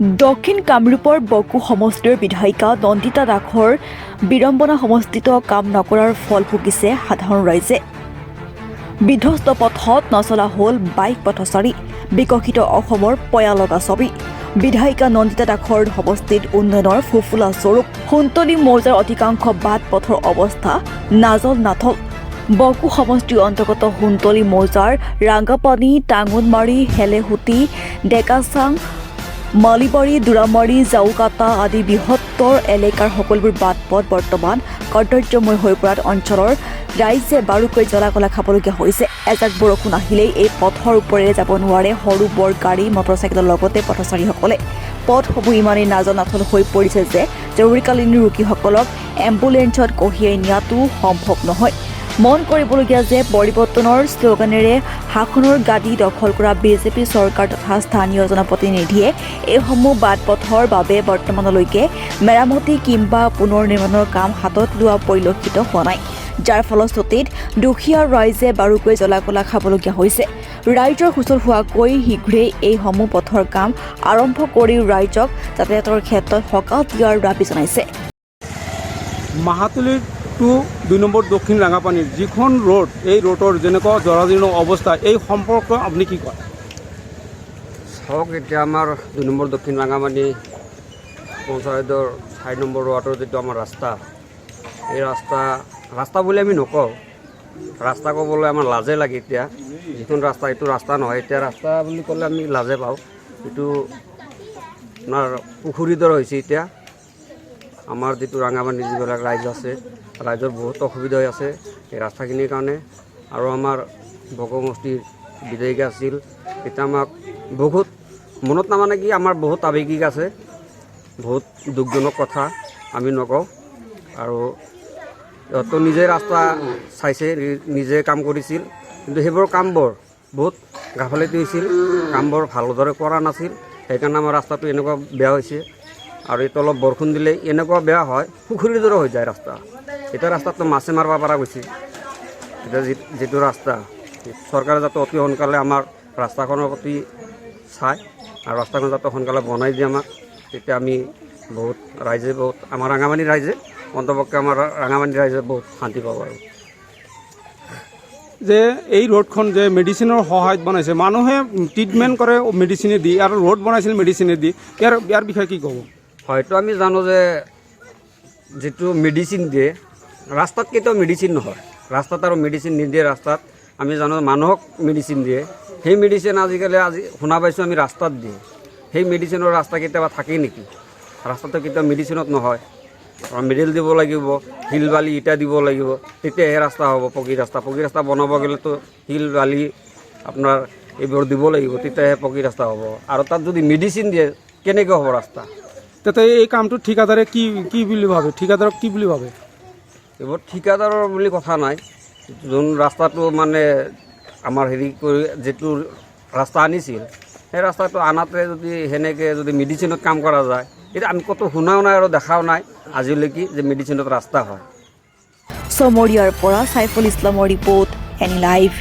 দক্ষিণ কামৰূপৰ বকো সমষ্টিৰ বিধায়িকা নন্দিতা দাসৰ বিড়ম্বনা সমষ্টিত কাম নকৰাৰ ফল ভুগিছে সাধাৰণ ৰাইজে। বিধ্বস্ত পথত নচলা হ'ল বাইক পথচাৰী, বিকশিত অসমৰ পয়ালগা ছবি। বিধায়িকা নন্দিতা দাসৰ সমষ্টিত উন্নয়নৰ ফুফুলা স্বৰূপ। সোণতলী মৌজাৰ অধিকাংশ বাট পথৰ অৱস্থা নাজল নাথল। বকো সমষ্টিৰ অন্তৰ্গত সোণতলী মৌজাৰ ৰাংগাপানী, টাঙোনমাৰী, হেলেহুটি, ডেকাচাং, মালিবাৰী, দুৰামাৰী, জাউকাটা আদি বৃহত্তৰ এলেকাৰ সকলোবোৰ বাট পথ বৰ্তমান কৰ্তব্যময় হৈ পৰাত অঞ্চলৰ ৰাইজে বাৰুকৈ জ্বলা-কলা খাবলগীয়া হৈছে। এজাক বৰষুণ আহিলেই এই পথৰ ওপৰেৰে যাব নোৱাৰে সৰু বৰ গাড়ী, মটৰচাইকেলৰ লগতে পথচাৰীসকলে। পথসমূহ ইমানেই নাজল নাথল হৈ পৰিছে যে জৰুৰীকালীন ৰোগীসকলক এম্বুলেন্সত কঢ়িয়াই নিয়াটো সম্ভৱ নহয়। মন কৰিবলগীয়া যে পৰিৱৰ্তনৰ শ্লোগানেৰে শাসনৰ গাদী দখল কৰা বিজেপি চৰকাৰ তথা স্থানীয় জনপ্ৰতিনিধিয়ে এইসমূহ বাট পথৰ বাবে বৰ্তমানলৈকে মেৰামতি কিংবা পুনৰ নিৰ্মাণৰ কাম হাতত লোৱা পৰিলক্ষিত হোৱা নাই, যাৰ ফলশ্ৰুতিত দুখীয়া ৰাইজে বাৰুকৈ জ্বলা-কলা খাবলগীয়া হৈছে। ৰাইজৰ সুচল হোৱাকৈ শীঘ্ৰেই এইসমূহ পথৰ কাম আৰম্ভ কৰি ৰাইজক যাতায়াতৰ ক্ষেত্ৰত সকাহ দিয়াৰ দাবী জনাইছে। মাহাতলীৰ টু 2 নম্বৰ দক্ষিণ ৰাঙাপানীৰ যিখন ৰোড, এই ৰোডৰ যেনেকুৱা জৰাজীৰ্ণ অৱস্থা, এই সম্পৰ্কে আপুনি কি কয়? চাওক, এতিয়া আমাৰ 2 নম্বৰ দক্ষিণ ৰাঙামাটি পঞ্চায়তৰ 4 নম্বৰ ৱাৰ্ডৰ যিটো আমাৰ ৰাস্তা, এই ৰাস্তা বুলি আমি নকওঁ। ৰাস্তা ক'বলৈ আমাৰ লাজে লাগে। এতিয়া যিখন ৰাস্তা, এইটো ৰাস্তা নহয়। এতিয়া ৰাস্তা বুলি ক'লে আমি লাজে পাওঁ। এইটো আপোনাৰ পুখুৰীৰ দৰে হৈছে। এতিয়া আমাৰ যিটো ৰাঙামাটিৰ যিবিলাক ৰাইজ আছে, ৰাইজৰ বহুত অসুবিধা হৈ আছে এই ৰাস্তাখিনিৰ কাৰণে। আৰু আমাৰ বকো সমষ্টিৰ বিধায়িকা আছিল, এতিয়া আমাক বহুত মনত নামানে কি আমাৰ বহুত আৱেগিক আছে, বহুত দুখজনক কথা আমি নকওঁ। আৰু সিহঁতো নিজে ৰাস্তা চাইছে, নিজে কাম কৰিছিল, কিন্তু সেইবোৰ কামবোৰ বহুত গাফিলতি হৈছিল, কামবোৰ ভালদৰে কৰা নাছিল। সেইকাৰণে আমাৰ ৰাস্তাটো এনেকুৱা বেয়া হৈছে। আৰু এইটো অলপ বৰষুণ দিলে এনেকুৱা বেয়া হয়, পুখুৰীৰ দৰে হৈ যায় ৰাস্তা। এতিয়া ৰাস্তাটো মাছে মাৰিব পৰা গৈছে। এতিয়া যিটো ৰাস্তা, চৰকাৰে যাতে অতি সোনকালে আমাৰ ৰাস্তাখনৰ প্ৰতি চায় আৰু ৰাস্তাখন যাতে সোনকালে বনাই দিয়ে আমাক, তেতিয়া আমি বহুত ৰাইজে, বহুত আমাৰ ৰাঙামাটিৰ ৰাইজে, অন্তপক্ষে আমাৰ ৰাঙামাটিৰ ৰাইজে বহুত শান্তি পাব। আৰু যে এই ৰোডখন যে মেডিচিনৰ সহায়ত বনাইছে, মানুহে ট্ৰিটমেণ্ট কৰে মেডিচিনে দি, আৰু ৰোড বনাইছিল মেডিচিনে দি, ইয়াৰ বিষয়ে কি ক'ব? হয়তো আমি জানো যে যিটো মেডিচিন দিয়ে, ৰাস্তাত কেতিয়াও মেডিচিন নহয়। ৰাস্তাত আৰু মেডিচিন নিদিয়ে। ৰাস্তাত আমি জানো মানুহক মেডিচিন দিয়ে। সেই মেডিচিন আজিকালি শুনা পাইছোঁ আমি ৰাস্তাত দিয়ে। সেই মেডিচিনৰ ৰাস্তা কেতিয়াবা থাকেই নেকি? ৰাস্তাটো কেতিয়াও মেডিচিনত নহয়। মেডেল দিব লাগিব, শিল বালি ইটা দিব লাগিব, তেতিয়াহে ৰাস্তা হ'ব। পকী ৰাস্তা বনাব গ'লেতো শিল বালি আপোনাৰ এইবোৰ দিব লাগিব, তেতিয়াহে পকী ৰাস্তা হ'ব। আৰু তাত যদি মেডিচিন দিয়ে, কেনেকৈ হ'ব ৰাস্তা? তাতে এই কামটো ঠিকাদাৰে কি বুলি ভাবে? ঠিকাদাৰক কি বুলি ভাবে? এইবোৰ ঠিকাদাৰৰ বুলি কথা নাই। যোন ৰাস্তাটো মানে আমাৰ হেৰি কৰি যিটো ৰাস্তা আনিছিল, সেই ৰাস্তাটো আনাতে যদি সেনেকৈ যদি মেডিচিনত কাম কৰা যায়, এতিয়া আমি ক'তো শুনাও নাই আৰু দেখাও নাই আজিলৈকে যে মেডিচিনত ৰাস্তা হয়। চমৰীয়াৰ পৰা চাইফুল ইছলামৰ ৰিপৰ্ট, এনি লাইভ।